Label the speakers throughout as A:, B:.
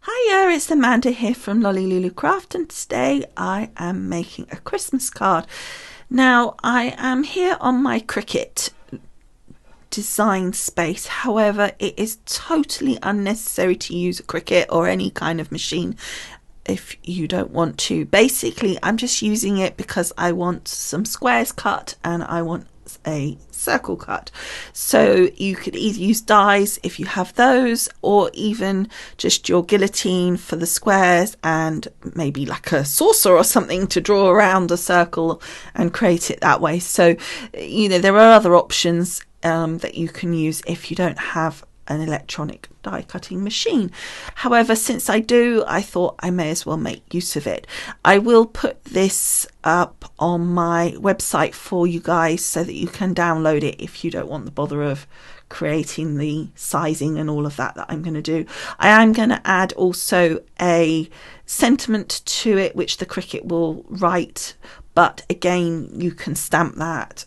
A: Hiya, it's Amanda here from Lolli Lulu Crafts, and today I am making a Christmas card. Now, I am here on my Cricut design space. However, it is totally unnecessary to use a Cricut or any kind of machine if you don't want to. Basically, I'm just using it because I want some squares cut and I want a circle cut. So you could either use dies if you have those, or even just your guillotine for the squares and maybe like a saucer or something to draw around a circle and create it that way. So there are other options that you can use if you don't have an electronic die cutting machine. However, since I do, I thought I may as well make use of it. I will put this up on my website for you guys so that you can download it if you don't want the bother of creating the sizing and all of that I'm going to do. I am going to add also a sentiment to it which the Cricut will write, but again you can stamp that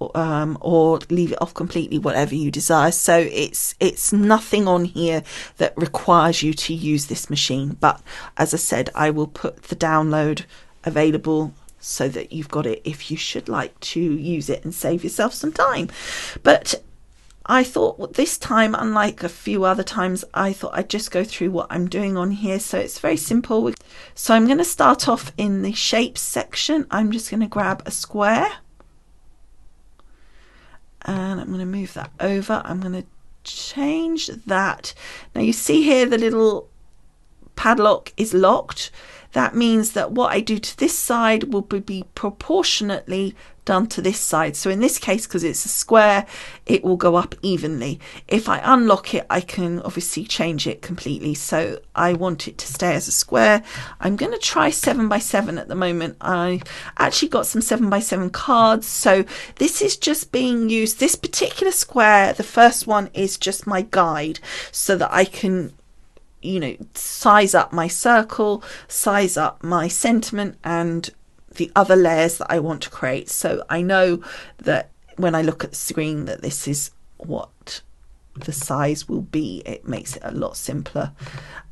A: or leave it off completely, whatever you desire. So it's nothing on here that requires you to use this machine, but as I said, I will put the download available so that you've got it if you should like to use it and save yourself some time. But I thought this time, unlike a few other times, I thought I'd just go through what I'm doing on here. So it's very simple. So I'm going to start off in the shapes section. I'm just going to grab a square and I'm going to move that over. I'm going to change that. Now you see here the little padlock is locked. That means that what I do to this side will be proportionately done to this side. So in this case, because it's a square, it will go up evenly. If I unlock it, I can obviously change it completely. So I want it to stay as a square. I'm going to try 7x7 at the moment. I actually got some 7x7 cards. So this is just being used. This particular square, the first one, is just my guide so that I can size up my circle, size up my sentiment and the other layers that I want to create. So I know that when I look at the screen that this is what the size will be. It makes it a lot simpler.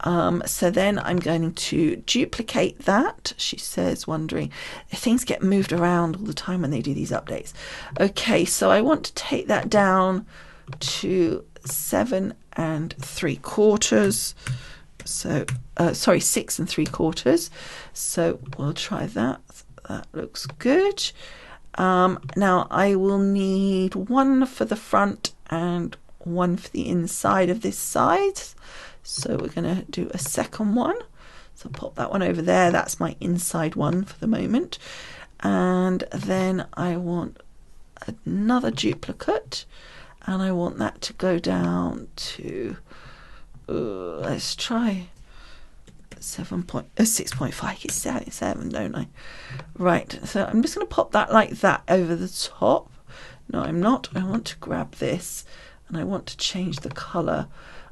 A: So then I'm going to duplicate that. She says, wondering, things get moved around all the time when they do these updates. Okay, so I want to take that down to 7 3/4. So sorry, 6 3/4. So we'll try that. That looks good. Now I will need one for the front and one for the inside of this side. So we're going to do a second one. So pop that one over there. That's my inside one for the moment. And then I want another duplicate, and I want that to go down to let's try 6.5. It's 7, don't I? Right, so I'm just going to pop that like that over the top. No, I'm not. I want to grab this and I want to change the colour.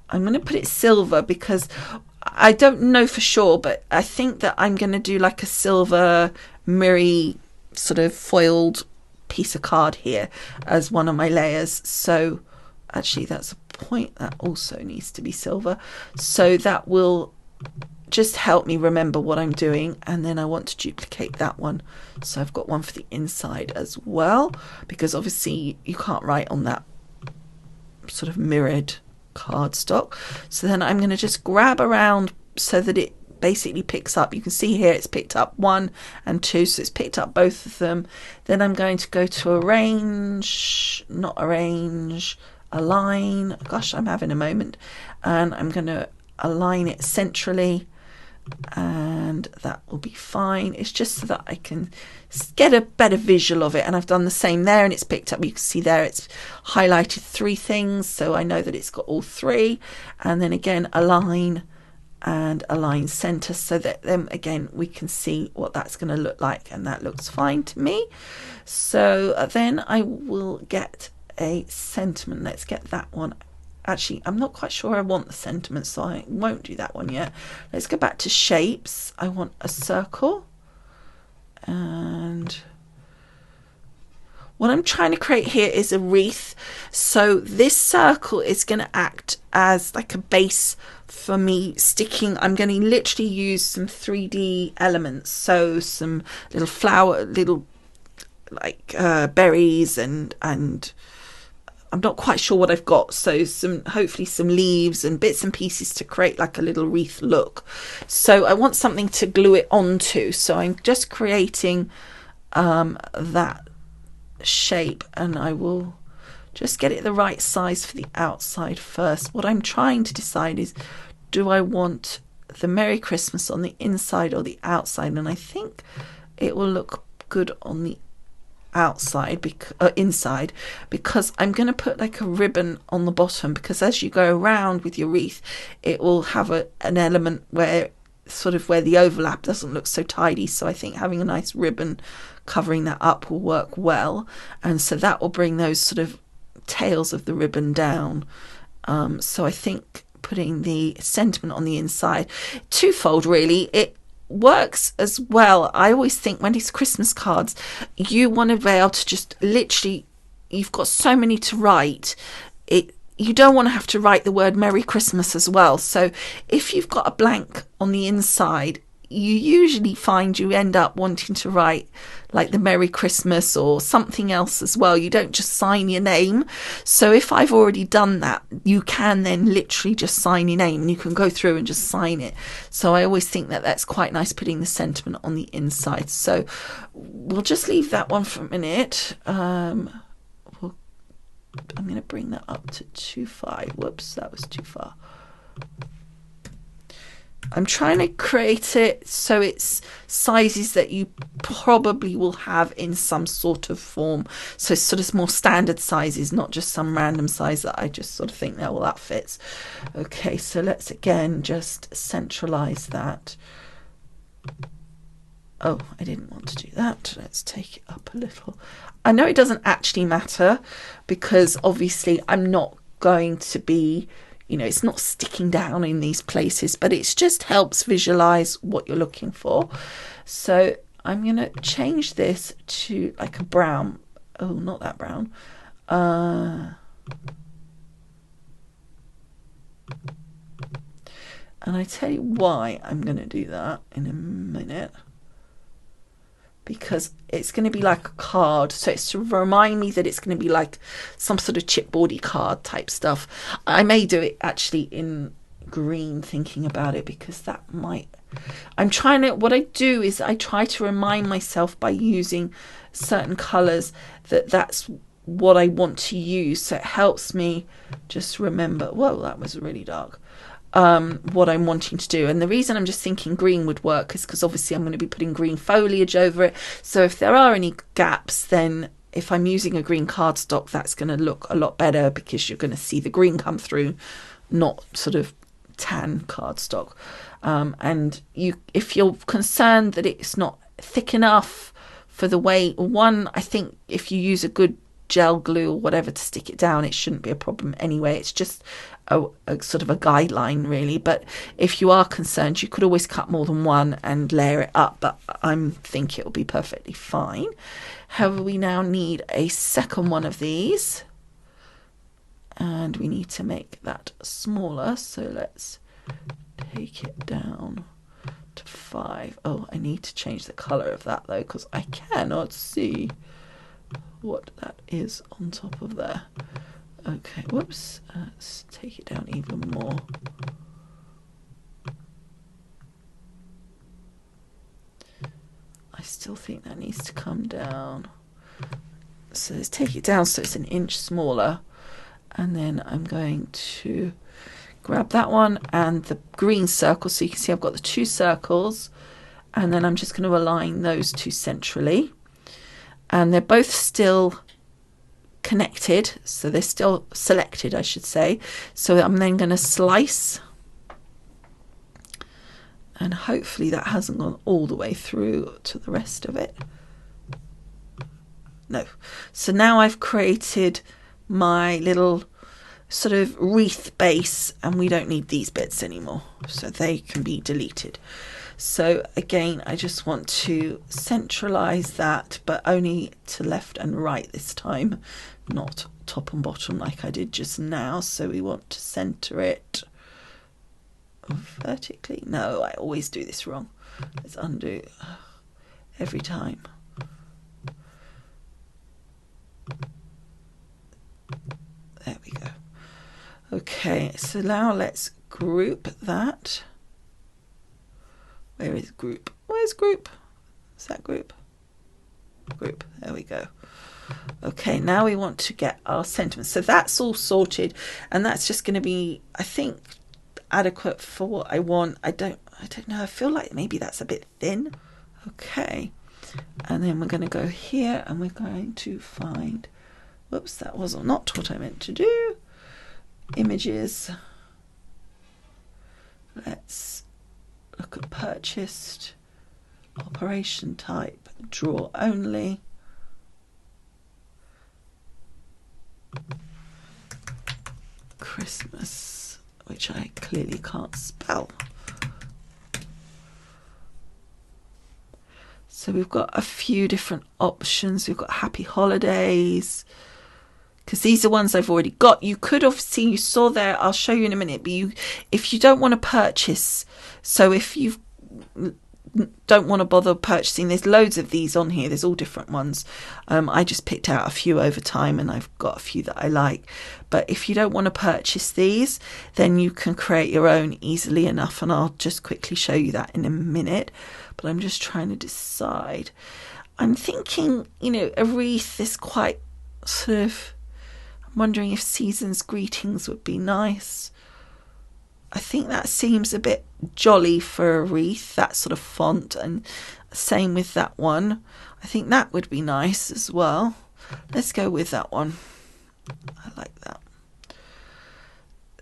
A: I'm going to put it silver because I don't know for sure, but I think that I'm going to do like a silver mirror sort of foiled piece of card here as one of my layers. So actually that's a point, that also needs to be silver, so that will just help me remember what I'm doing. And then I want to duplicate that one, so I've got one for the inside as well, because obviously you can't write on that sort of mirrored cardstock. So then I'm going to just grab around so that it basically picks up. You can see here it's picked up 1 and 2, so it's picked up both of them. Then I'm going to go to align. Gosh, I'm having a moment. And I'm going to align it centrally, and that will be fine. It's just so that I can get a better visual of it. And I've done the same there, and it's picked up, you can see there it's highlighted 3 things, so I know that it's got all 3. And then again align and align center, so that then again we can see what that's going to look like, and that looks fine to me. So then I will get a sentiment. Let's get that one. Actually, I'm not quite sure I want the sentiment, so I won't do that one yet. Let's go back to shapes. I want a circle, and what I'm trying to create here is a wreath. So this circle is going to act as like a base for me sticking. I'm going to literally use some 3D elements. So some little flower, little like berries and I'm not quite sure what I've got. So hopefully some leaves and bits and pieces to create like a little wreath look. So I want something to glue it onto. So I'm just creating that shape, and I will just get it the right size for the outside first. What I'm trying to decide is, do I want the Merry Christmas on the inside or the outside? And I think it will look good on the outside inside, because I'm going to put like a ribbon on the bottom, because as you go around with your wreath it will have an element where sort of where the overlap doesn't look so tidy. So I think having a nice ribbon covering that up will work well, and so that will bring those sort of tails of the ribbon down. So I think putting the sentiment on the inside, twofold really, it works as well. I always think when it's Christmas cards, you want to be able to just literally, you've got so many to write, you don't want to have to write the word Merry Christmas as well. So if you've got a blank on the inside, you usually find you end up wanting to write like the Merry Christmas or something else as well. You don't just sign your name. So if I've already done that, you can then literally just sign your name and you can go through and just sign it. So I always think that that's quite nice, putting the sentiment on the inside. So we'll just leave that one for a minute. I'm going to bring that up to 2.5. Whoops, that was too far. I'm trying to create it so it's sizes that you probably will have in some sort of form. So it's sort of more standard sizes, not just some random size that I just sort of think, oh, well, that fits. Okay, so let's again just centralize that. Oh, I didn't want to do that. Let's take it up a little. I know it doesn't actually matter, because obviously I'm not going to be, it's not sticking down in these places, but it just helps visualize what you're looking for. So I'm going to change this to like a brown. Oh, not that brown. And I tell you why I'm going to do that in a minute. Because it's going to be like a card. So it's to remind me that it's going to be like some sort of chipboardy card type stuff. I may do it actually in green, thinking about it, because that might... what I do is I try to remind myself by using certain colours that that's what I want to use. So it helps me just remember, whoa, that was really dark. What I'm wanting to do. And the reason I'm just thinking green would work is because obviously I'm going to be putting green foliage over it. So if there are any gaps, then if I'm using a green cardstock, that's going to look a lot better, because you're going to see the green come through, not sort of tan cardstock. And if you're concerned that it's not thick enough for the way, I think if you use a good gel glue or whatever to stick it down, it shouldn't be a problem anyway. It's just a sort of a guideline really. But if you are concerned, you could always cut more than one and layer it up, but I'm thinking it'll be perfectly fine. However, we now need a second one of these, and we need to make that smaller. So let's take it down to 5. Oh, I need to change the color of that though, because I cannot see what that is on top of there. Okay, whoops, let's take it down even more. I still think that needs to come down. So let's take it down so it's an inch smaller, and then I'm going to grab that one and the green circle, so you can see I've got the 2 circles, and then I'm just going to align those 2 centrally. And they're both still connected, so they're still selected, I should say. So I'm then going to slice, and hopefully that hasn't gone all the way through to the rest of it. No. So now I've created my little sort of wreath base, and we don't need these bits anymore, so they can be deleted. So again, I just want to centralize that, but only to left and right this time, not top and bottom like I did just now. So we want to center it vertically. No, I always do this wrong. Let's undo every time. There we go. Okay, so now let's group that. Where is group? Where's group? Is that group? Group. There we go. Okay, now we want to get our sentiments. So that's all sorted, and that's just going to be, I think, adequate for what I want. I don't know. I feel like maybe that's a bit thin. Okay, and then we're going to go here, and we're going to find. Whoops, that was not what I meant to do. Images. Let's look at purchased, operation type, draw only. Christmas, which I clearly can't spell. So we've got a few different options. We've got happy holidays, because these are ones I've already got. You could have seen, you saw there, I'll show you in a minute, but if you don't want to purchase, so if you don't want to bother purchasing, there's loads of these on here, there's all different ones. I just picked out a few over time, and I've got a few that I like. But if you don't want to purchase these, then you can create your own easily enough, and I'll just quickly show you that in a minute. But I'm just trying to decide. I'm thinking, a wreath is quite sort of, I'm wondering if Season's Greetings would be nice. I think that seems a bit jolly for a wreath, that sort of font, and same with that one. I think that would be nice as well. Let's go with that one. I like that.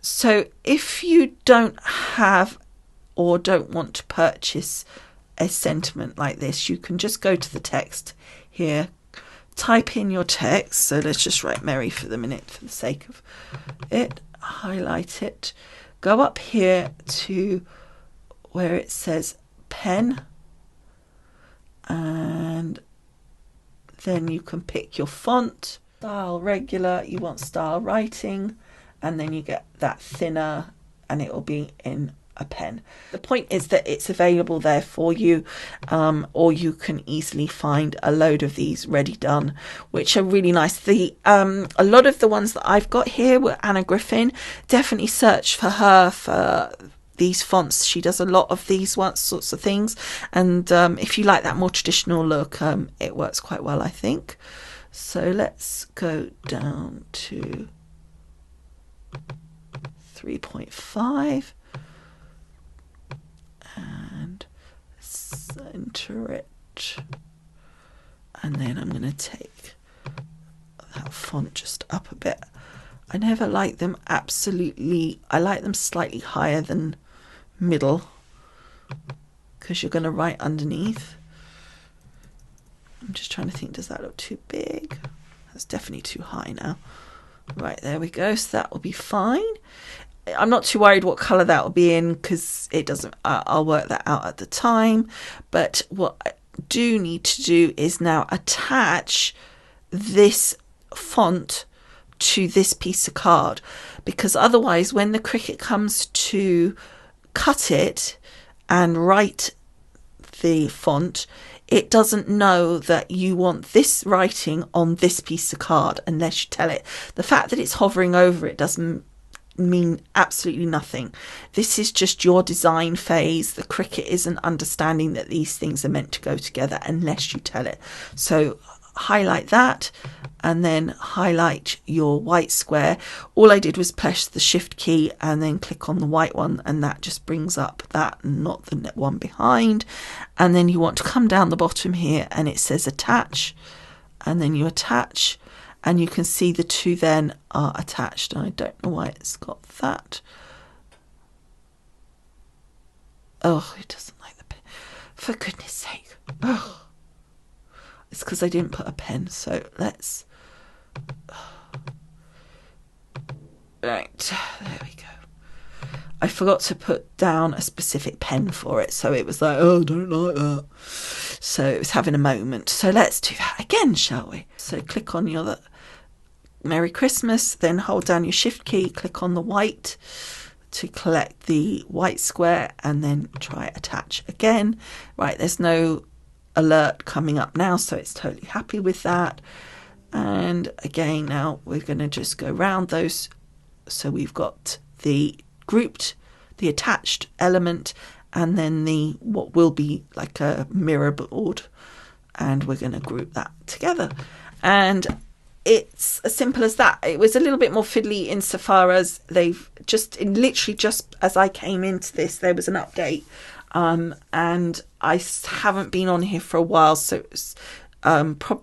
A: So if you don't have or don't want to purchase a sentiment like this, you can just go to the text here, type in your text. So let's just write Merry for the minute for the sake of it, highlight it, go up here to where it says pen, and then you can pick your font. Style regular, you want style writing, and then you get that thinner, and it will be in a pen. The point is that it's available there for you, or you can easily find a load of these ready done, which are really nice. A lot of the ones that I've got here were Anna Griffin. Definitely search for her for these fonts. She does a lot of these sorts of things, and if you like that more traditional look, it works quite well, I think. So let's go down to 3.5 and center it, and then I'm going to take that font just up a bit. I never like them absolutely, I like them slightly higher than middle, because you're going to write underneath. I'm just trying to think, does that look too big? That's definitely too high now. Right, there we go. So that will be fine. I'm not too worried what colour that will be in, because it doesn't, I'll work that out at the time. But what I do need to do is now attach this font to this piece of card, because otherwise when the Cricut comes to cut it and write the font, it doesn't know that you want this writing on this piece of card unless you tell it. The fact that it's hovering over it doesn't mean absolutely nothing. This is just your design phase. The Cricut isn't understanding that these things are meant to go together unless you tell it. So highlight that, and then highlight your white square. All I did was press the shift key and then click on the white one, and that just brings up that, not the one behind. And then you want to come down the bottom here, and it says attach, and then you attach, and you can see the two then are attached. And I don't know why it's got that. Oh, it doesn't like the pen. For goodness sake. Oh. It's because I didn't put a pen. So let's... Right, there we go. I forgot to put down a specific pen for it, so it was like, oh, I don't like that. So it was having a moment. So let's do that again, shall we? So click on your Merry Christmas, then hold down your shift key, click on the white to collect the white square, and then try attach again. Right, there's no alert coming up now, so it's totally happy with that. And again, now we're going to just go round those. So we've got the grouped, the attached element, and then the what will be like a mirror board, and we're going to group that together. And it's as simple as that. It was a little bit more fiddly insofar as they've literally just as I came into this, there was an update, and I haven't been on here for a while, so it was,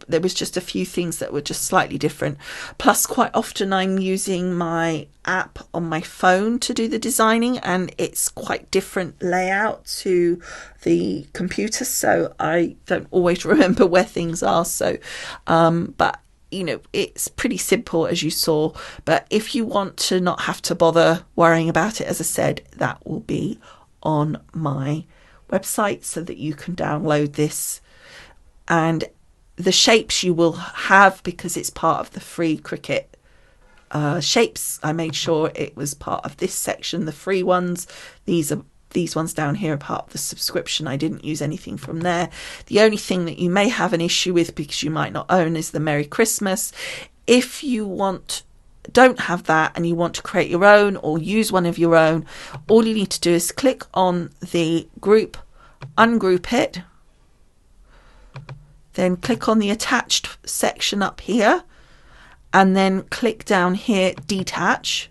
A: there was just a few things that were just slightly different. Plus, quite often I'm using my app on my phone to do the designing, and it's quite different layout to the computer, so I don't always remember where things are. So, but you know, it's pretty simple as you saw. But if you want to not have to bother worrying about it, as I said, that will be on my website so that you can download this. And the shapes you will have, because it's part of the free Cricut shapes, I made sure it was part of this section, the free ones. These ones down here are part of the subscription. I didn't use anything from there. The only thing that you may have an issue with, because you might not own, is the Merry Christmas. If you don't have that and you want to create your own or use one of your own, all you need to do is click on the group, ungroup it, then click on the attached section up here, and then click down here, detach,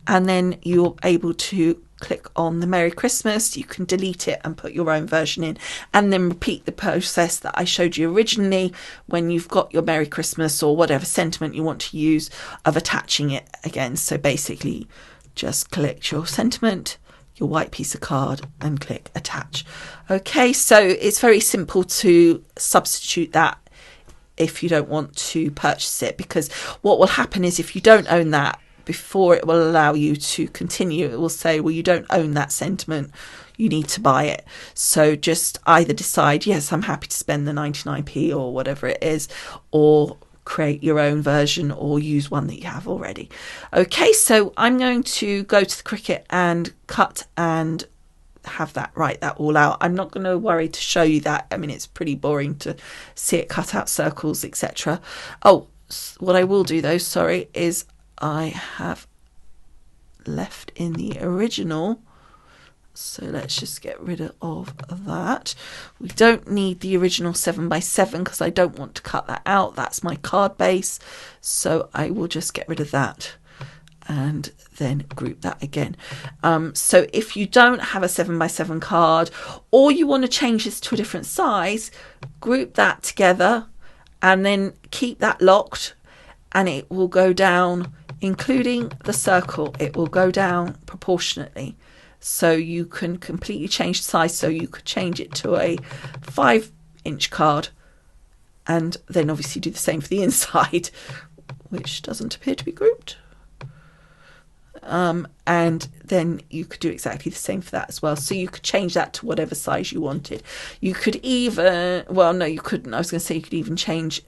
A: and then you're able to click on the Merry Christmas. You can delete it and put your own version in, and then repeat the process that I showed you originally when you've got your Merry Christmas or whatever sentiment you want to use, of attaching it again. So basically just collect your sentiment, your white piece of card, and click attach. Okay, so it's very simple to substitute that if you don't want to purchase it, because what will happen is if you don't own that, before it will allow you to continue, it will say, well, you don't own that sentiment, you need to buy it. So just either decide, yes, I'm happy to spend the 99p or whatever it is, or create your own version or use one that you have already. Okay, so I'm going to go to the Cricut and cut and have that write that all out. I'm not going to worry to show you that. I mean, it's pretty boring to see it cut out circles, etc. Oh, what I will do though, sorry, is I have left in the original, so let's just get rid of that. We don't need the original 7x7 because I don't want to cut that out. That's my card base, so I will just get rid of that and then group that again. So if you don't have a 7x7 card, or you want to change this to a different size, group that together and then keep that locked, and it will go down, including the circle, it will go down proportionately. So you can completely change the size. So you could change it to a 5-inch card, and then obviously do the same for the inside, which doesn't appear to be grouped. And then you could do exactly the same for that as well. So you could change that to whatever size you wanted. You could even, well, no, you couldn't. I was going to say you could even change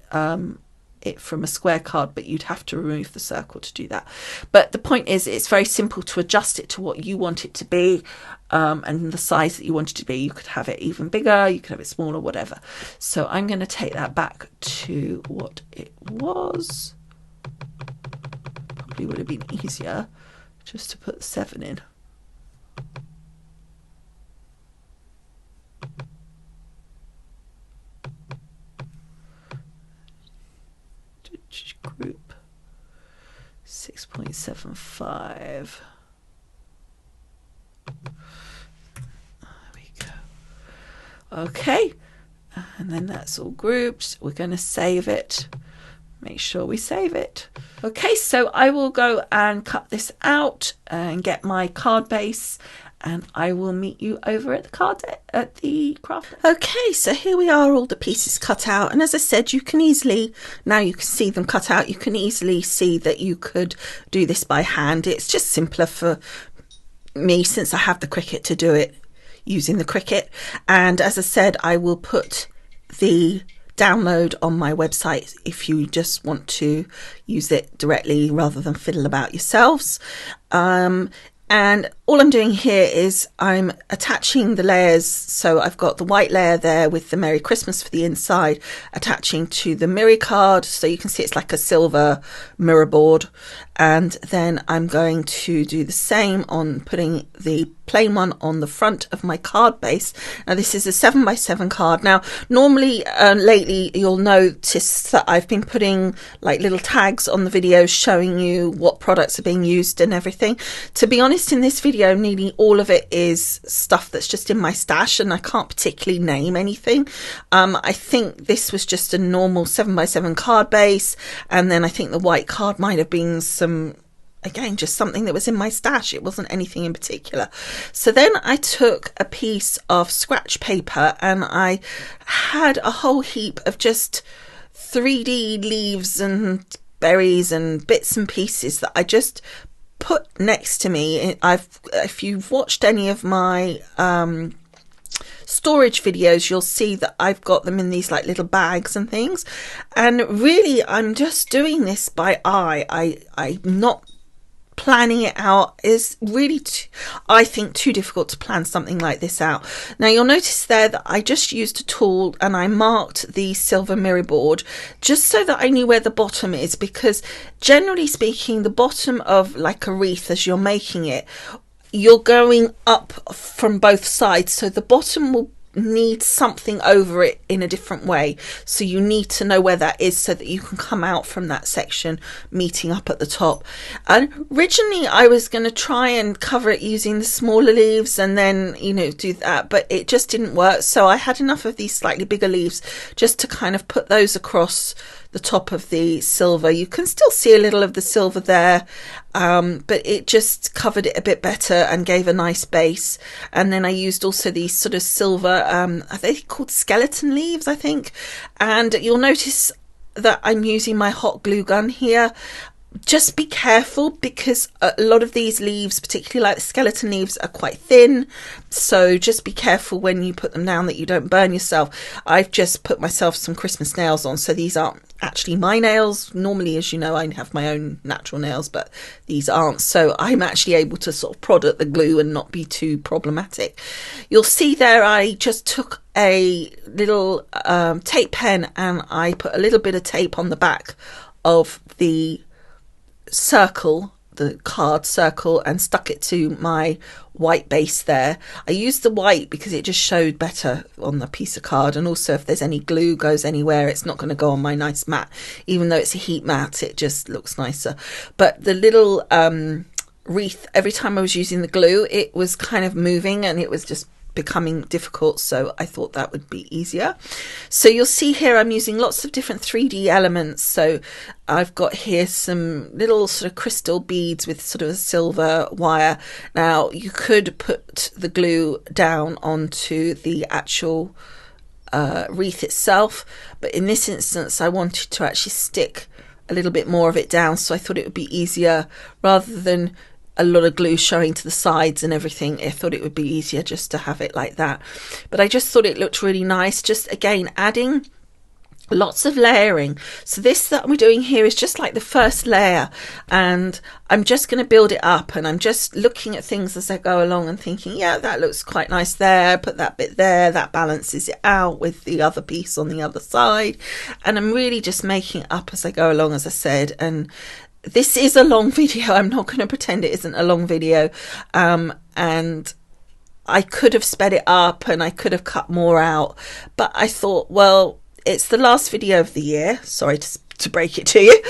A: it from a square card, but you'd have to remove the circle to do that. But the point is, it's very simple to adjust it to what you want it to be, and the size that you want it to be. You could have it even bigger, you could have it smaller, whatever. So I'm going to take that back to what it was. Probably would have been easier just to put the 7 in. Group 6.75. There we go. Okay, and then that's all grouped. We're going to save it. Make sure we save it. Okay, so I will go and cut this out and get my card base, and I will meet you over at the craft. Okay, so here we are, all the pieces cut out, and as I said, you can easily, now you can see them cut out, you can easily see that you could do this by hand. It's just simpler me, since I have the Cricut, to do it using the Cricut. And as I said, I will put the download on my website if you just want to use it directly rather than fiddle about yourselves. And all I'm doing here is I'm attaching the layers. So I've got the white layer there with the Merry Christmas for the inside, attaching to the mirror card. So you can see it's like a silver mirror board. And then I'm going to do the same on putting the plain one on the front of my card base. Now this is a 7x7 card. Now normally lately you'll notice that I've been putting like little tags on the videos showing you what products are being used and everything. To be honest, in this video nearly all of it is stuff that's just in my stash and I can't particularly name anything. I think this was just a normal 7x7 card base, and then I think the white card might have been some, again, just something that was in my stash. It wasn't anything in particular. So then I took a piece of scratch paper and I had a whole heap of just 3D leaves and berries and bits and pieces that I just put next to me. If you've watched any of my storage videos, you'll see that I've got them in these like little bags and things. And really, I'm just doing this by eye. I'm not planning it out. Is really I think too difficult to plan something like this out. Now you'll notice there that I just used a tool and I marked the silver mirror board just so that I knew where the bottom is, because generally speaking, the bottom of like a wreath, as you're making it, you're going up from both sides, so the bottom will need something over it in a different way. So you need to know where that is so that you can come out from that section meeting up at the top. And originally I was going to try and cover it using the smaller leaves and then, you know, do that, but it just didn't work. So I had enough of these slightly bigger leaves just to kind of put those across the top of the silver. You can still see a little of the silver there, but it just covered it a bit better and gave a nice base. And then I used also these sort of silver, are they called skeleton leaves, I think? And you'll notice that I'm using my hot glue gun here. Just be careful, because a lot of these leaves, particularly like the skeleton leaves, are quite thin. So just be careful when you put them down that you don't burn yourself. I've just put myself some Christmas nails on. So these aren't actually my nails. Normally, as you know, I have my own natural nails, but these aren't. So I'm actually able to sort of prod at the glue and not be too problematic. You'll see there I just took a little tape pen and I put a little bit of tape on the back of the circle, the card circle, and stuck it to my white base there. I used the white because it just showed better on the piece of card, and also if there's any glue goes anywhere, it's not going to go on my nice mat. Even though it's a heat mat, it just looks nicer. But the little wreath, every time I was using the glue, it was kind of moving and it was just becoming difficult, so I thought that would be easier. So you'll see here I'm using lots of different 3D elements. So I've got here some little sort of crystal beads with sort of a silver wire. Now you could put the glue down onto the actual wreath itself, but in this instance I wanted to actually stick a little bit more of it down, so I thought it would be easier rather than a lot of glue showing to the sides and everything. I thought it would be easier just to have it like that. But I just thought it looked really nice, just again adding lots of layering. So this that we're doing here is just like the first layer, and I'm just going to build it up, and I'm just looking at things as I go along and thinking, yeah, that looks quite nice there, put that bit there, that balances it out with the other piece on the other side. And I'm really just making it up as I go along, as I said. And this is a long video. I'm not going to pretend it isn't a long video. And I could have sped it up and I could have cut more out. But I thought, well, it's the last video of the year. Sorry to break it to you.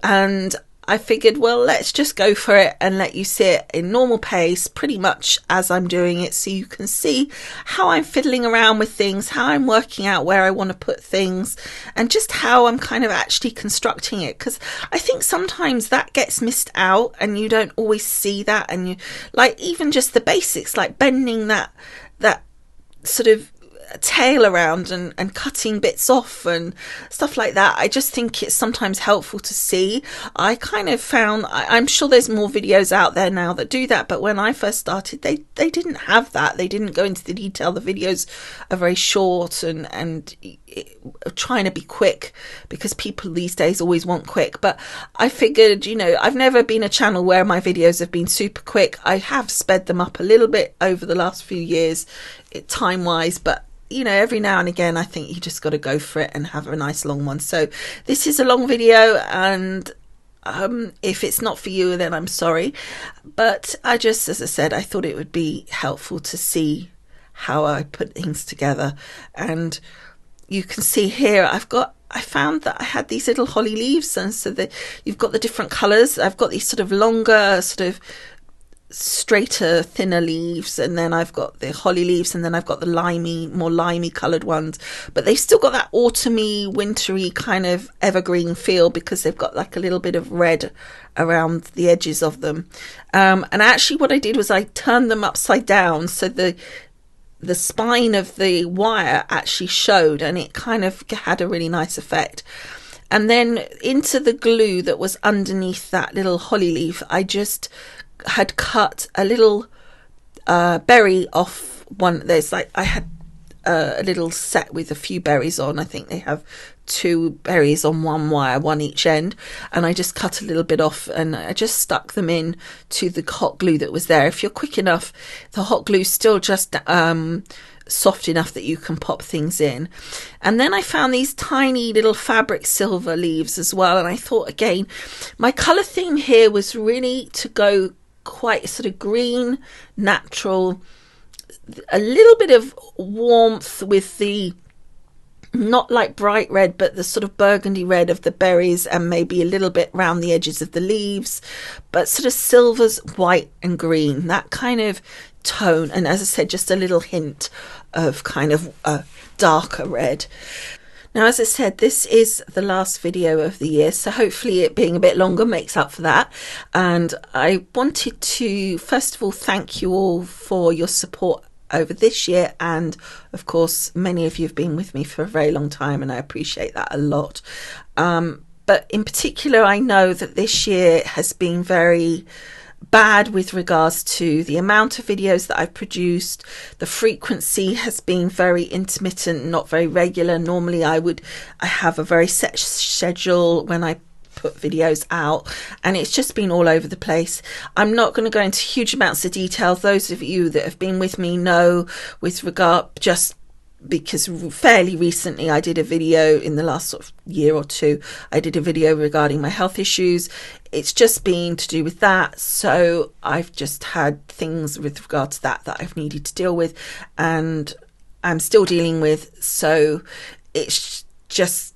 A: And I figured, well, let's just go for it and let you see it in normal pace, pretty much as I'm doing it, so you can see how I'm fiddling around with things, how I'm working out where I want to put things, and just how I'm kind of actually constructing it. Because I think sometimes that gets missed out and you don't always see that. And you, like, even just the basics, like bending that sort of tail around and cutting bits off and stuff like that. I just think it's sometimes helpful to see. I kind of found, I'm sure there's more videos out there now that do that, but when I first started, they didn't have that. They didn't go into the detail. The videos are very short and trying to be quick, because people these days always want quick. But I figured, you know, I've never been a channel where my videos have been super quick. I have sped them up a little bit over the last few years, time wise, but you know, every now and again I think you just got to go for it and have a nice long one. So this is a long video, and if it's not for you, then I'm sorry, but I just, as I said, I thought it would be helpful to see how I put things together. And you can see here I found that I had these little holly leaves, and so that you've got the different colours. I've got these sort of longer, sort of straighter, thinner leaves, and then I've got the holly leaves, and then I've got the more limey coloured ones, but they've still got that autumny, wintry kind of evergreen feel, because they've got like a little bit of red around the edges of them. And actually what I did was I turned them upside down, so the spine of the wire actually showed, and it kind of had a really nice effect. And then into the glue that was underneath that little holly leaf, I just had cut a little berry off one. There's like, I had a little set with a few berries on. I think they have 2 berries on one wire, one each end, and I just cut a little bit off, and I just stuck them in to the hot glue that was there. If you're quick enough, the hot glue's still just soft enough that you can pop things in. And then I found these tiny little fabric silver leaves as well, and I thought, again, my colour theme here was really to go quite sort of green, natural, a little bit of warmth with the, not like bright red, but the sort of burgundy red of the berries, and maybe a little bit round the edges of the leaves, but sort of silvers, white and green, that kind of tone. And as I said, just a little hint of kind of a darker red. Now, as I said, this is the last video of the year, so hopefully it being a bit longer makes up for that. And I wanted to, first of all, thank you all for your support over this year, and of course many of you have been with me for a very long time, and I appreciate that a lot. But in particular, I know that this year has been very bad with regards to the amount of videos that I've produced. The frequency has been very intermittent, not very regular. Normally I have a very set schedule when I put videos out, and it's just been all over the place. I'm not going to go into huge amounts of detail. Those of you that have been with me know, with regard, just because fairly recently I did a video in the last sort of year or two, I did a video regarding my health issues. It's just been to do with that, so I've just had things with regard to that I've needed to deal with, and I'm still dealing with. So it's just,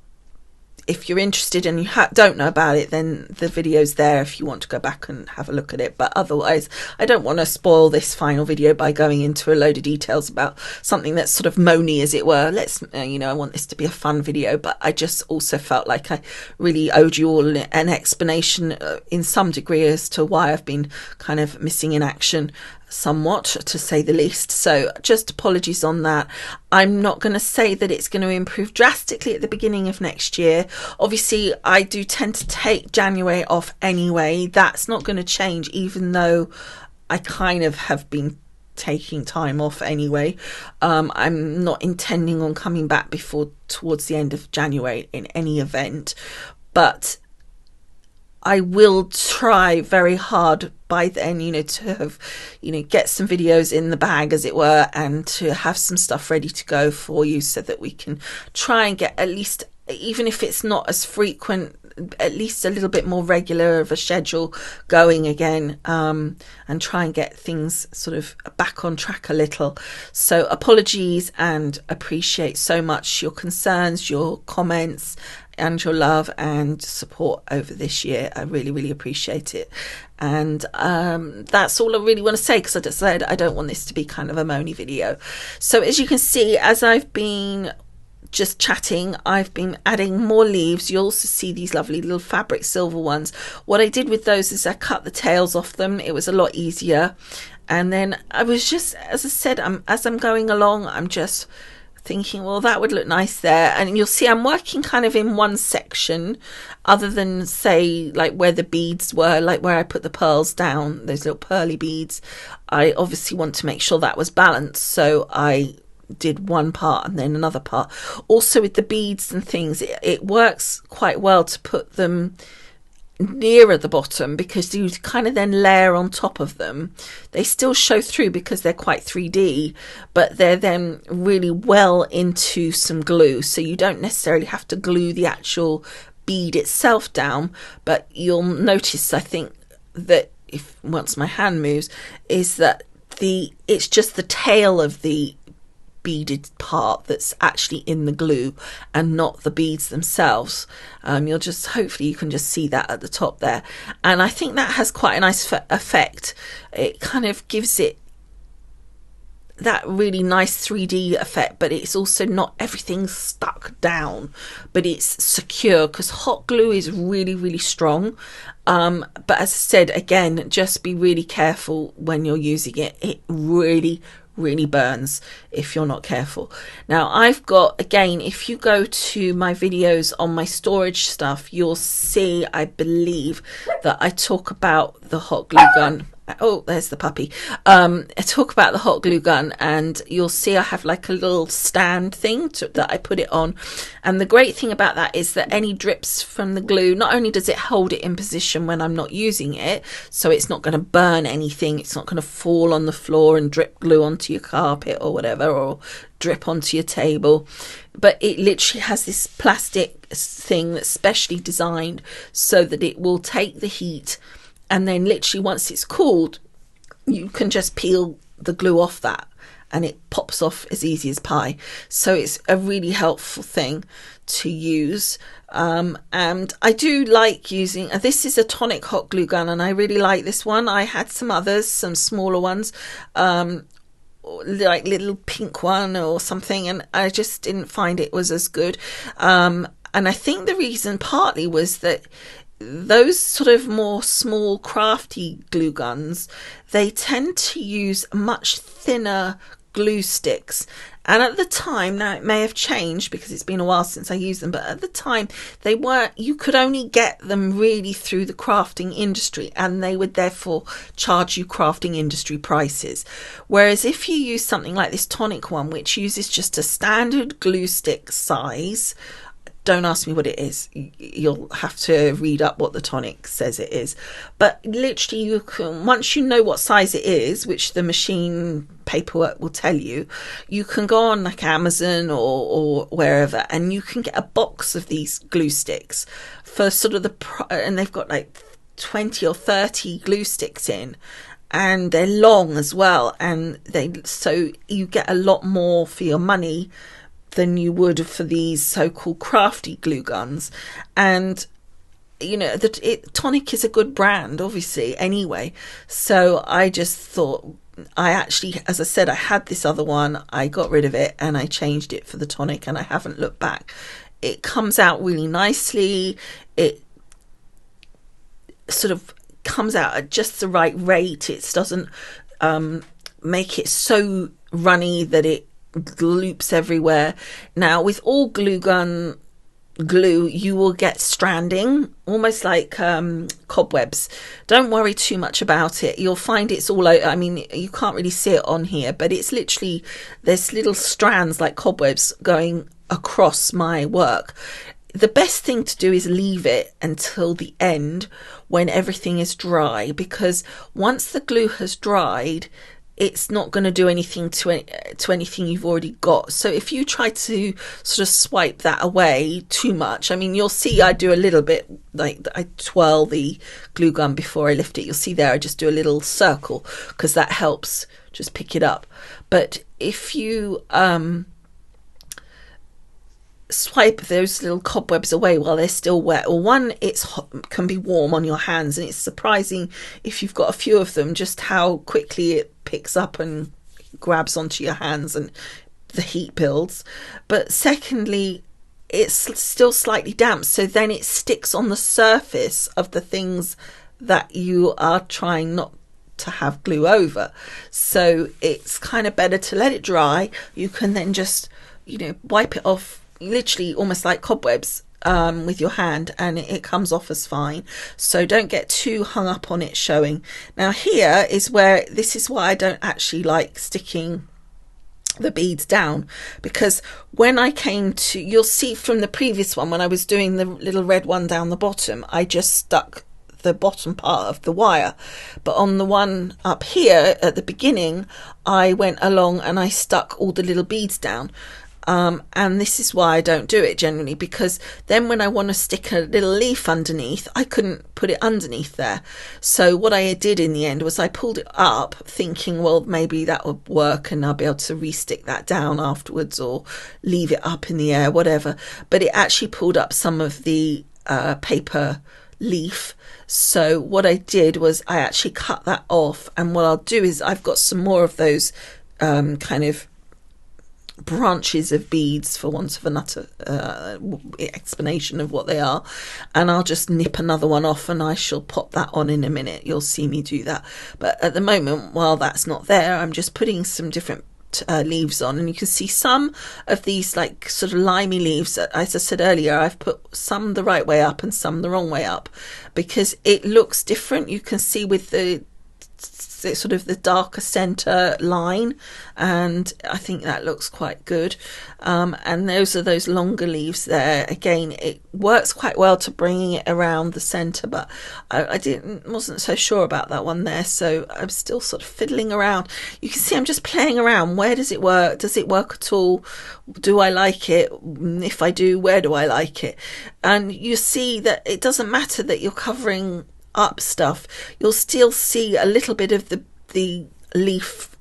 A: if you're interested and you don't know about it, then the video's there if you want to go back and have a look at it. But otherwise, I don't want to spoil this final video by going into a load of details about something that's sort of moany, as it were. I want this to be a fun video, but I just also felt like I really owed you all an explanation in some degree as to why I've been kind of missing in action somewhat, to say the least. So just apologies on that. I'm not going to say that it's going to improve drastically at the beginning of next year. Obviously, I do tend to take January off anyway. That's not going to change, even though I kind of have been taking time off anyway. I'm not intending on coming back before towards the end of January in any event, but I will try very hard by then, to have, get some videos in the bag, as it were, and to have some stuff ready to go for you, so that we can try and get, at least, even if it's not as frequent, at least a little bit more regular of a schedule going again, and try and get things sort of back on track a little. So apologies, and appreciate so much your concerns, your comments, and your love and support over this year. I really, really appreciate it. And that's all I really want to say, because I just said I don't want this to be kind of a moany video. So as you can see, as I've been just chatting, I've been adding more leaves. You'll also see these lovely little fabric silver ones. What I did with those is I cut the tails off them. It was a lot easier. And then I was just, as I said, as I'm going along, I'm just thinking, well, that would look nice there. And you'll see I'm working kind of in one section, other than, say, like where the beads were, like where I put the pearls down, those little pearly beads. I obviously want to make sure that was balanced, so I did one part and then another part. Also with the beads and things, it works quite well to put them nearer the bottom, because you kind of then layer on top of them. They still show through because they're quite 3D, but they're then really well into some glue, so you don't necessarily have to glue the actual bead itself down. But you'll notice, I think, that if once my hand moves, is that it's just the tail of the beaded part that's actually in the glue and not the beads themselves. You'll just, hopefully you can just see that at the top there, and I think that has quite a nice effect. It kind of gives it that really nice 3D effect, but it's also not everything stuck down, but it's secure, because hot glue is really, really strong. But as I said, again, just be really careful when you're using it. It really burns if you're not careful. Now I've got, again, if you go to my videos on my storage stuff, you'll see, I believe, that I talk about the hot glue gun. Oh, there's the puppy. I talk about the hot glue gun, and you'll see I have like a little stand thing that I put it on. And the great thing about that is that any drips from the glue, not only does it hold it in position when I'm not using it, so it's not going to burn anything, it's not going to fall on the floor and drip glue onto your carpet or whatever, or drip onto your table, but it literally has this plastic thing that's specially designed so that it will take the heat, and then literally once it's cooled, you can just peel the glue off that and it pops off as easy as pie. So it's a really helpful thing to use. And I do like using, this is a tonic hot glue gun, and I really like this one. I had some others, some smaller ones, like little pink one or something, and I just didn't find it was as good. And I think the reason partly was that those sort of more small crafty glue guns, they tend to use much thinner glue sticks. And at the time, now it may have changed because it's been a while since I used them, but at the time you could only get them really through the crafting industry, and they would therefore charge you crafting industry prices. Whereas if you use something like this tonic one, which uses just a standard glue stick size, don't ask me what it is. You'll have to read up what the tonic says it is. But literally, you can, once you know what size it is, which the machine paperwork will tell you, you can go on like Amazon or wherever, and you can get a box of these glue sticks for sort of and they've got like 20 or 30 glue sticks in, and they're long as well, and so you get a lot more for your money than you would for these so-called crafty glue guns. And you know, Tonic is a good brand, obviously, anyway. So I just thought, I actually, as I said, I had this other one, I got rid of it and I changed it for the Tonic, and I haven't looked back. It comes out really nicely. It sort of comes out at just the right rate. It doesn't make it so runny that it loops everywhere. Now, with all glue gun glue, you will get stranding, almost like cobwebs. Don't worry too much about it. You'll find it's all out. I mean, you can't really see it on here, but it's literally, there's little strands like cobwebs going across my work. The best thing to do is leave it until the end when everything is dry, because once the glue has dried, it's not going to do anything to anything you've already got. So if you try to sort of swipe that away too much, I mean, you'll see I do a little bit, like I twirl the glue gun before I lift it. You'll see there I just do a little circle because that helps just pick it up. But if you swipe those little cobwebs away while they're still wet, or one, it's hot, can be warm on your hands, and it's surprising if you've got a few of them just how quickly it picks up and grabs onto your hands and the heat builds. But secondly, it's still slightly damp, so then it sticks on the surface of the things that you are trying not to have glue over. So it's kind of better to let it dry. You can then just you know, wipe it off, literally almost like cobwebs, with your hand, and it comes off as fine. So don't get too hung up on it showing. Now here is where, this is why I don't actually like sticking the beads down, because when I came to, you'll see from the previous one, when I was doing the little red one down the bottom, I just stuck the bottom part of the wire, but on the one up here at the beginning, I went along and I stuck all the little beads down. And this is why I don't do it generally, because then when I want to stick a little leaf underneath, I couldn't put it underneath there. So what I did in the end was I pulled it up thinking, well, maybe that would work and I'll be able to re-stick that down afterwards, or leave it up in the air, whatever. But it actually pulled up some of the paper leaf. So what I did was I actually cut that off, and what I'll do is, I've got some more of those kind of branches of beads, for want of another explanation of what they are, and I'll just nip another one off, and I shall pop that on in a minute. You'll see me do that, but at the moment, while that's not there, I'm just putting some different leaves on, and you can see some of these like sort of limey leaves. As I said earlier, I've put some the right way up and some the wrong way up, because it looks different. You can see with the sort of the darker center line, and I think that looks quite good. And those are those longer leaves there. Again, it works quite well to bringing it around the center, but I wasn't so sure about that one there, so I'm still sort of fiddling around. You can see I'm just playing around. Where does it work? Does it work at all? Do I like it? If I do, where do I like it? And you see that it doesn't matter that you're covering up stuff, you'll still see a little bit of the leaf,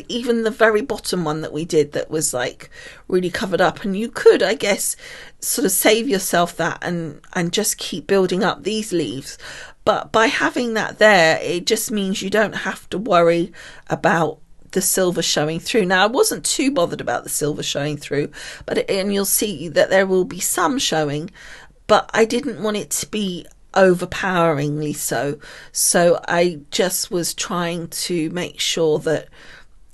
A: even the very bottom one that we did that was like really covered up, and you could, I guess, sort of save yourself that and just keep building up these leaves. But by having that there, it just means you don't have to worry about the silver showing through. Now, I wasn't too bothered about the silver showing through, and you'll see that there will be some showing, but I didn't want it to be overpoweringly so I just was trying to make sure that,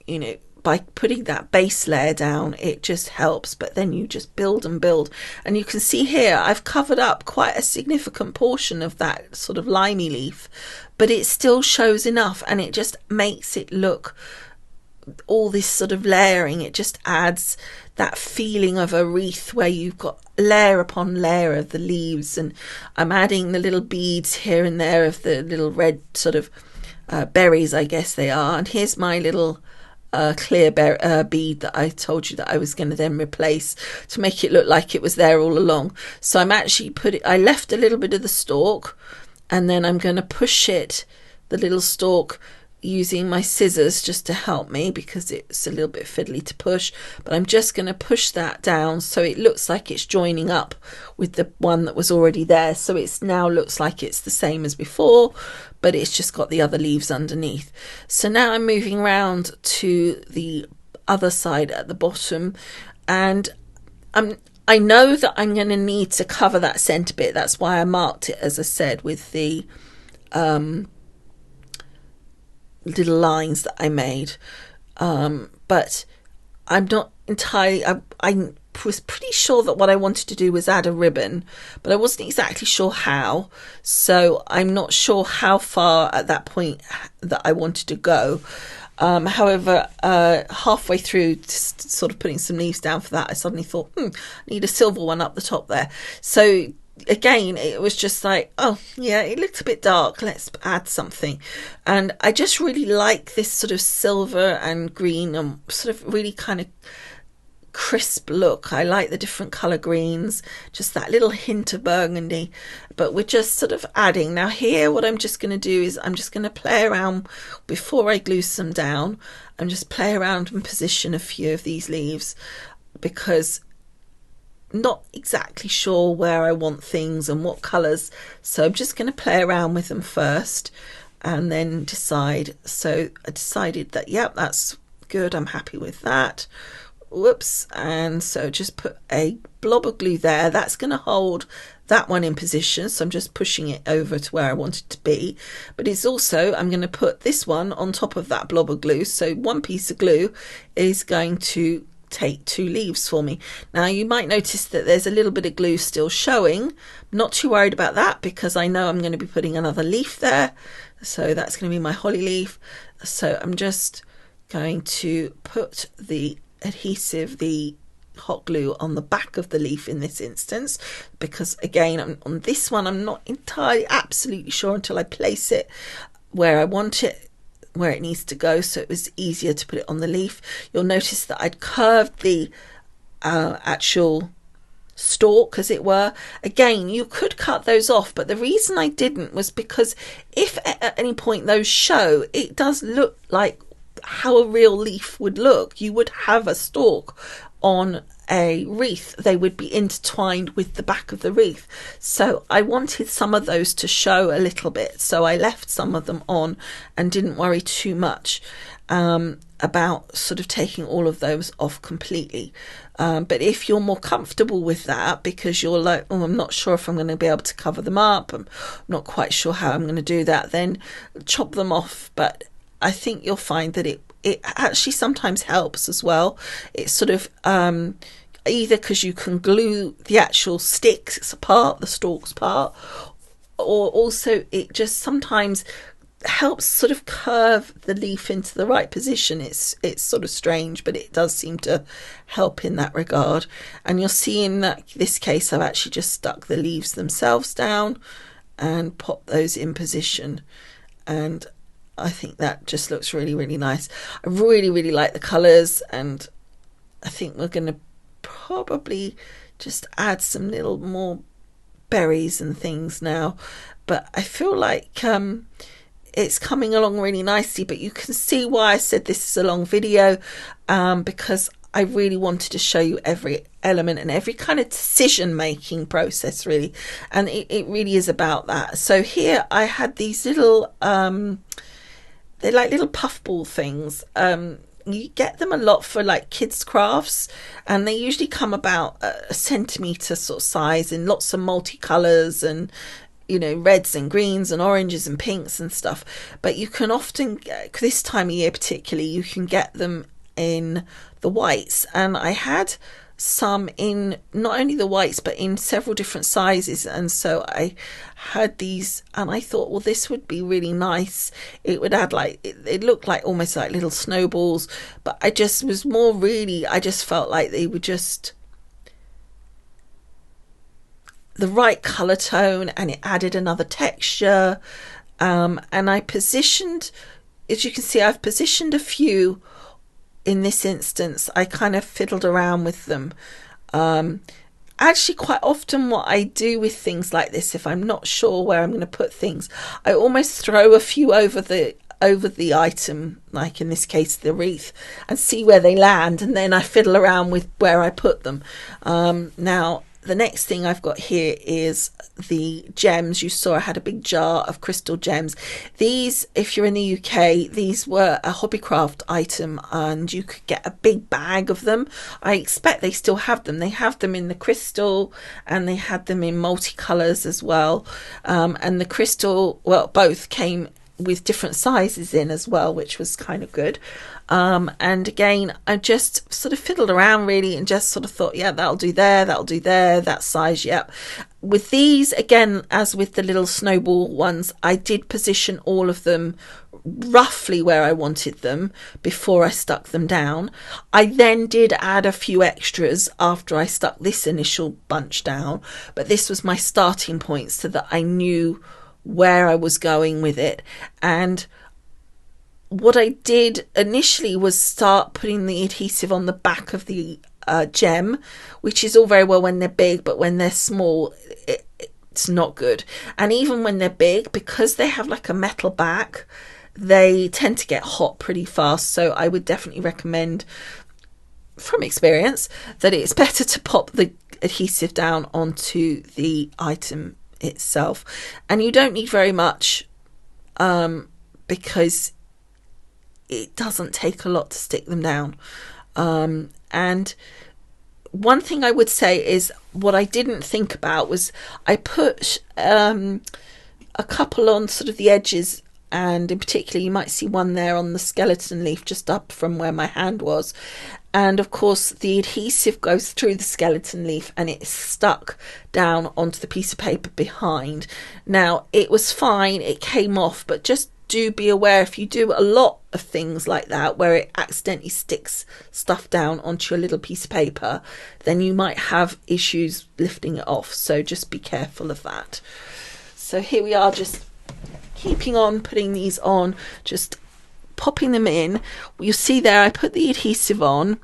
A: you know, by putting that base layer down, it just helps, but then you just build and build. And you can see here I've covered up quite a significant portion of that sort of limey leaf, but it still shows enough, and it just makes it look, all this sort of layering, it just adds that feeling of a wreath where you've got layer upon layer of the leaves. And I'm adding the little beads here and there of the little red sort of berries, I guess they are. And here's my little clear bead that I told you that I was going to then replace to make it look like it was there all along. So I'm actually I left a little bit of the stalk, and then I'm going to push it, the little stalk, using my scissors just to help me, because it's a little bit fiddly to push, but I'm just going to push that down so it looks like it's joining up with the one that was already there. So it's now looks like it's the same as before, but it's just got the other leaves underneath. So now I'm moving around to the other side at the bottom, and I know that I'm going to need to cover that center bit. That's why I marked it, as I said, with the little lines that I made, but I'm not entirely, I was pretty sure that what I wanted to do was add a ribbon, but I wasn't exactly sure how, so I'm not sure how far at that point that I wanted to go. However, halfway through just sort of putting some leaves down for that, I suddenly thought, I need a silver one up the top there. So again, it was just like, oh yeah, it looked a bit dark, let's add something. And I just really like this sort of silver and green and sort of really kind of crisp look. I like the different colour greens, just that little hint of burgundy, but we're just sort of adding. Now here, what I'm just going to do is I'm just going to play around before I glue some down. I'm just play around and position a few of these leaves, because not exactly sure where I want things and what colours, so I'm just going to play around with them first and then decide. So I decided that, yep, that's good, I'm happy with that. Whoops. And so just put a blob of glue there. That's going to hold that one in position, so I'm just pushing it over to where I want it to be. But it's also, I'm going to put this one on top of that blob of glue, so one piece of glue is going to take 2 leaves for me. Now you might notice that there's a little bit of glue still showing. Not too worried about that, because I know I'm going to be putting another leaf there, so that's going to be my holly leaf. So I'm just going to put the adhesive, the hot glue, on the back of the leaf in this instance, because again, on this one I'm not entirely absolutely sure until I place it where I want it, where it needs to go, so it was easier to put it on the leaf. You'll notice that I'd curved the actual stalk, as it were. Again, you could cut those off, but the reason I didn't was because if at any point those show, it does look like how a real leaf would look. You would have a stalk on a wreath, they would be intertwined with the back of the wreath. So I wanted some of those to show a little bit, so I left some of them on and didn't worry too much about sort of taking all of those off completely. But if you're more comfortable with that, because you're like, oh, I'm not sure if I'm going to be able to cover them up, I'm not quite sure how I'm going to do that, then chop them off. But I think you'll find that it actually sometimes helps as well. It's sort of either because you can glue the actual sticks apart, the stalks part, or also it just sometimes helps sort of curve the leaf into the right position. It's sort of strange, but it does seem to help in that regard. And you'll see in this case I've actually just stuck the leaves themselves down and popped those in position, and I think that just looks really, really nice. I really, really like the colours, and I think we're going to probably just add some little more berries and things now. But I feel like it's coming along really nicely. But you can see why I said this is a long video, because I really wanted to show you every element and every kind of decision-making process, really. And it really is about that. So here I had these little... they're like little puffball things. You get them a lot for like kids crafts, and they usually come about a centimetre sort of size in lots of multicolours and, you know, reds and greens and oranges and pinks and stuff. But you can often, this time of year particularly, you can get them in the whites, and I had some in not only the whites but in several different sizes, and so I had these and I thought, well, this would be really nice. It would add like it looked like almost like little snowballs, but I just was more really, I just felt like they were just the right color tone, and it added another texture. And I positioned, as you can see, I've positioned a few. In this instance, I kind of fiddled around with them. Actually, quite often what I do with things like this, if I'm not sure where I'm going to put things, I almost throw a few over the item, like in this case the wreath, and see where they land, and then I fiddle around with where I put them. Now, the next thing I've got here is the gems. You saw I had a big jar of crystal gems. These, if you're in the UK, these were a Hobbycraft item, and you could get a big bag of them. I expect they still have them. They have them in the crystal, and they had them in multicolours as well. And the crystal, well, both came with different sizes in as well, which was kind of good. And again, I just sort of fiddled around really and just sort of thought, yeah, that'll do there, that size, yep. With these, again, as with the little snowball ones, I did position all of them roughly where I wanted them before I stuck them down. I then did add a few extras after I stuck this initial bunch down, but this was my starting point so that I knew where I was going with it. And what I did initially was start putting the adhesive on the back of the gem, which is all very well when they're big, but when they're small, it's not good. And even when they're big, because they have like a metal back, they tend to get hot pretty fast. So I would definitely recommend, from experience, that it's better to pop the adhesive down onto the item itself. And you don't need very much, because it doesn't take a lot to stick them down. And one thing I would say is, what I didn't think about was I put a couple on sort of the edges and in particular you might see one there on the skeleton leaf just up from where my hand was. And of course the adhesive goes through the skeleton leaf and it's stuck down onto the piece of paper behind. Now it was fine, it came off, but just do be aware, if you do a lot of things like that where it accidentally sticks stuff down onto your little piece of paper, then you might have issues lifting it off, so just be careful of that. So here we are, just keeping on putting these on, just popping them in. You'll see there I put the adhesive on,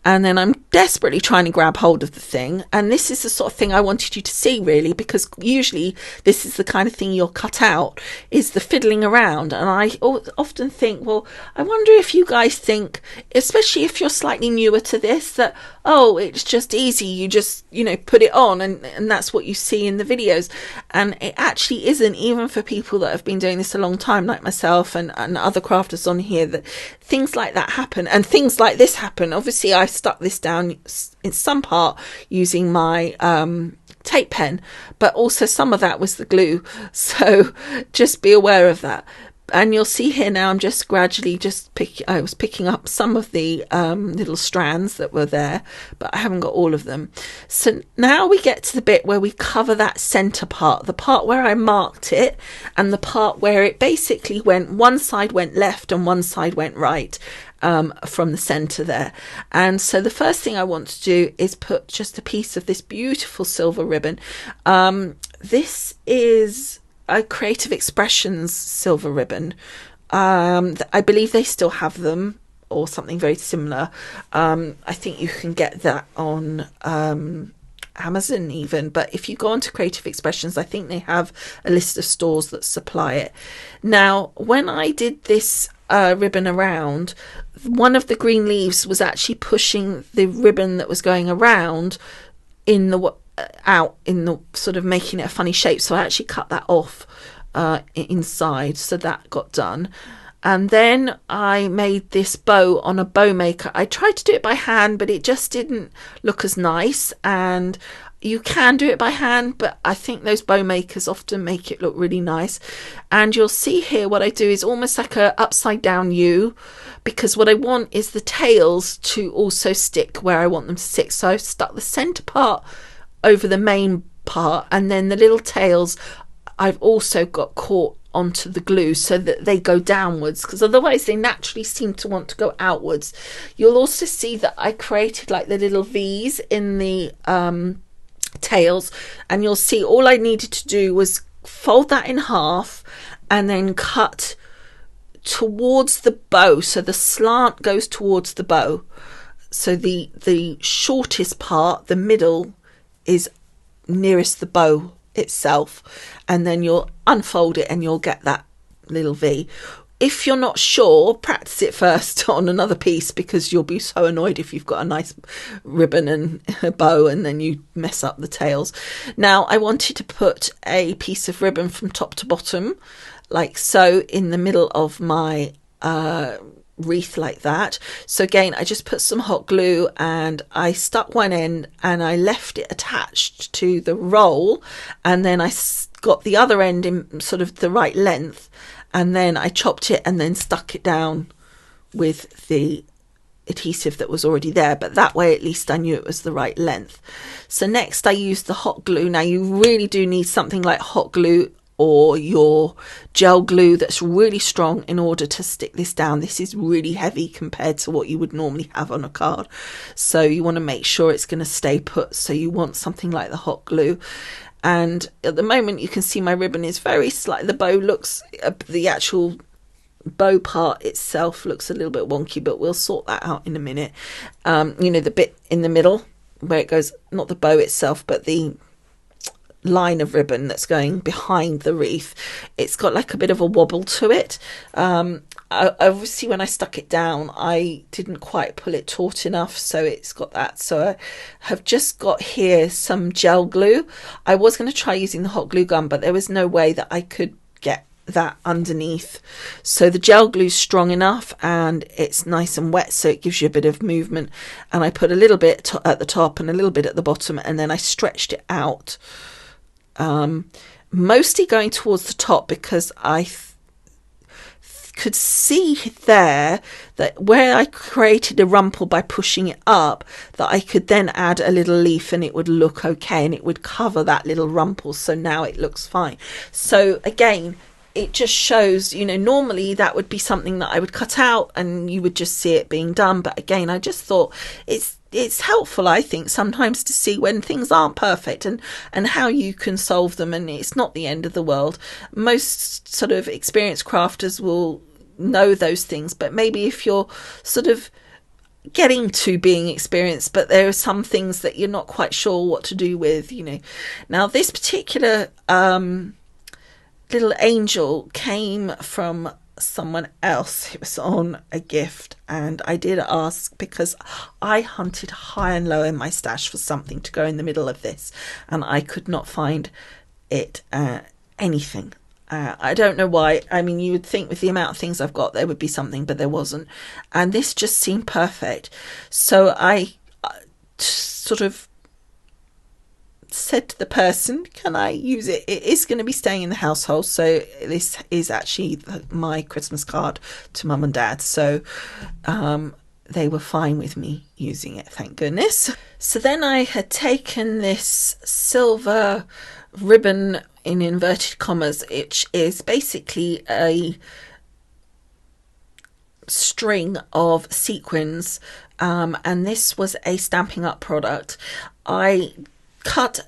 A: and then I'm desperately trying to grab hold of the thing, and this is the sort of thing I wanted you to see, really, because usually this is the kind of thing you'll cut out, is the fiddling around. And I often think, well, I wonder if you guys think, especially if you're slightly newer to this, that oh, it's just easy, you just, you know, put it on and that's what you see in the videos. And it actually isn't, even for people that have been doing this a long time like myself and other crafters on here, that things like that happen, and things like this happen. Obviously I stuck this down in some part using my tape pen, but also some of that was the glue, so just be aware of that. And you'll see here now I'm just gradually I was picking up some of the little strands that were there, but I haven't got all of them. So now we get to the bit where we cover that center part, the part where I marked it, and the part where it basically went, one side went left and one side went right, from the center there. And so the first thing I want to do is put just a piece of this beautiful silver ribbon. This is a Creative Expressions silver ribbon. I believe they still have them, or something very similar. I think you can get that on Amazon even, but if you go onto Creative Expressions, I think they have a list of stores that supply it. Now, when I did this ribbon around, one of the green leaves was actually pushing the ribbon that was going around out in the sort of making it a funny shape, so I actually cut that off inside, so that got done. And then I made this bow on a bow maker. I tried to do it by hand, but it just didn't look as nice. And you can do it by hand, but I think those bow makers often make it look really nice. And you'll see here what I do is almost like a upside down U, because what I want is the tails to also stick where I want them to stick. So I've stuck the center part over the main part, and then the little tails I've also got caught onto the glue so that they go downwards, because otherwise they naturally seem to want to go outwards. You'll also see that I created like the little V's in the tails, and you'll see all I needed to do was fold that in half and then cut towards the bow, so the slant goes towards the bow. So the shortest part, the middle, is nearest the bow itself, and then you'll unfold it and you'll get that little V. If you're not sure, practice it first on another piece, because you'll be so annoyed if you've got a nice ribbon and a bow and then you mess up the tails. Now I wanted to put a piece of ribbon from top to bottom like so in the middle of my wreath like that. So again, I just put some hot glue and I stuck one end and I left it attached to the roll, and then I got the other end in sort of the right length, and then I chopped it and then stuck it down with the adhesive that was already there, but that way at least I knew it was the right length. So next I used the hot glue. Now you really do need something like hot glue or your gel glue that's really strong in order to stick this down. This is really heavy compared to what you would normally have on a card, so you want to make sure it's going to stay put, so you want something like the hot glue. And at the moment you can see my ribbon is very slight. The bow looks, the actual bow part itself looks a little bit wonky, but we'll sort that out in a minute. You know, the bit in the middle where it goes, not the bow itself, but the line of ribbon that's going behind the wreath, it's got like a bit of a wobble to it. Obviously when I stuck it down I didn't quite pull it taut enough, so it's got that. So I have just got here some gel glue. I was going to try using the hot glue gun, but there was no way that I could get that underneath. So the gel glue's strong enough and it's nice and wet, so it gives you a bit of movement. And I put a little bit at the top and a little bit at the bottom, and then I stretched it out, mostly going towards the top, because could see there that where I created a rumple by pushing it up, that I could then add a little leaf and it would look okay, and it would cover that little rumple. So now it looks fine. So again, it just shows, you know, normally that would be something that I would cut out and you would just see it being done. But again, I just thought it's helpful, I think, sometimes to see when things aren't perfect and how you can solve them. And it's not the end of the world. Most sort of experienced crafters will know those things, but maybe if you're sort of getting to being experienced, but there are some things that you're not quite sure what to do with, you know. Now, this particular little angel came from someone else. It was on a gift, and I did ask because I hunted high and low in my stash for something to go in the middle of this, and I could not find it anything. I don't know why. I mean, you would think with the amount of things I've got there would be something, but there wasn't, and this just seemed perfect. So I sort of said to the person, can I use it? It is going to be staying in the household, so this is actually my Christmas card to mum and dad, so they were fine with me using it, thank goodness. So then I had taken this silver ribbon in inverted commas, which is basically a string of sequins, and this was a Stampin' Up product. I cut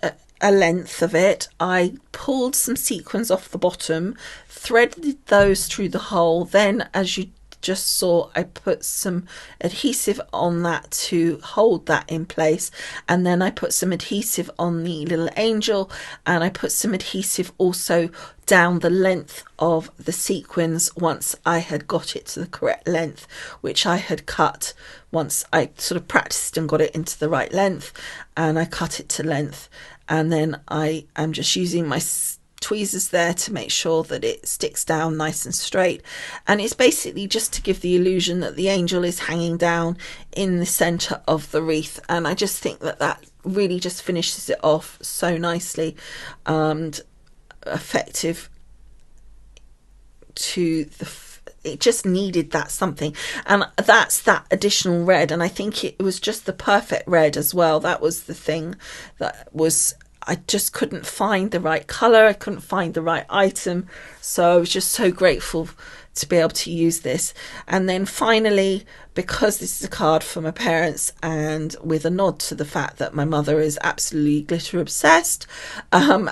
A: a length of it. I pulled some sequins off the bottom, threaded those through the hole. Then, as you just saw, I put some adhesive on that to hold that in place, and then I put some adhesive on the little angel, and I put some adhesive also down the length of the sequins once I had got it to the correct length, which I had cut once I sort of practiced and got it into the right length, and I cut it to length, and then I am just using my tweezers there to make sure that it sticks down nice and straight. And it's basically just to give the illusion that the angel is hanging down in the center of the wreath, and I just think that that really just finishes it off so nicely and effective to the it just needed that something, and that's that additional red, and I think it was just the perfect red as well. That was the thing that was, I just couldn't find the right color, I couldn't find the right item, so I was just so grateful to be able to use this. And then finally, because this is a card for my parents, and with a nod to the fact that my mother is absolutely glitter obsessed, and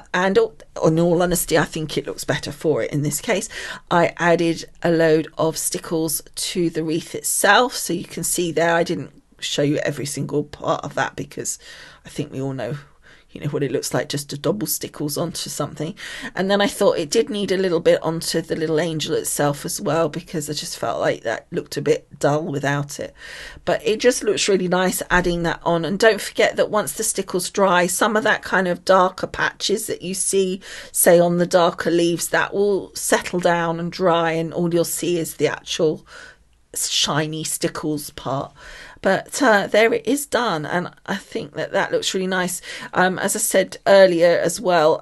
A: in all honesty I think it looks better for it in this case, I added a load of stickles to the wreath itself. So you can see there, I didn't show you every single part of that because I think we all know, you know, what it looks like just to double stickles onto something. And then I thought it did need a little bit onto the little angel itself as well, because I just felt like that looked a bit dull without it. But it just looks really nice adding that on. And don't forget that once the stickles dry, some of that kind of darker patches that you see, say on the darker leaves, that will settle down and dry, and all you'll see is the actual shiny stickles part. But there it is done, and I think that that looks really nice. As I said earlier as well,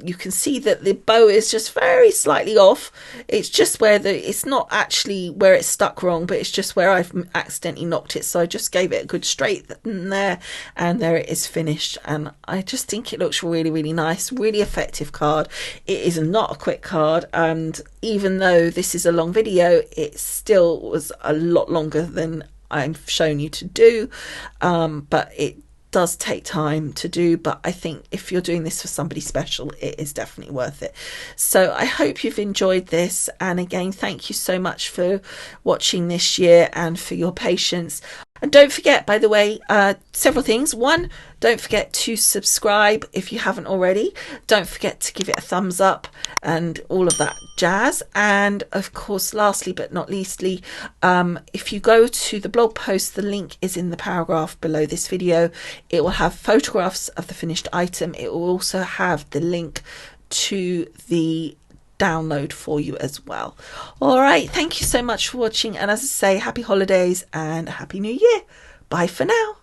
A: you can see that the bow is just very slightly off. It's just where it's not actually where it's stuck wrong, but it's just where I've accidentally knocked it. So I just gave it a good straight there, and there it is finished. And I just think it looks really, really nice, really effective card. It is not a quick card, and even though this is a long video, it still was a lot longer than I've shown you to do, but it does take time to do. But I think if you're doing this for somebody special, it is definitely worth it. So I hope you've enjoyed this, and again, thank you so much for watching this year and for your patience. And don't forget, by the way, several things. One, don't forget to subscribe if you haven't already. Don't forget to give it a thumbs up and all of that jazz. And of course, lastly but not leastly, if you go to the blog post, the link is in the paragraph below this video. It will have photographs of the finished item. It will also have the link to the download for you as well. All right, thank you so much for watching, and as I say, happy holidays and happy new year. Bye for now.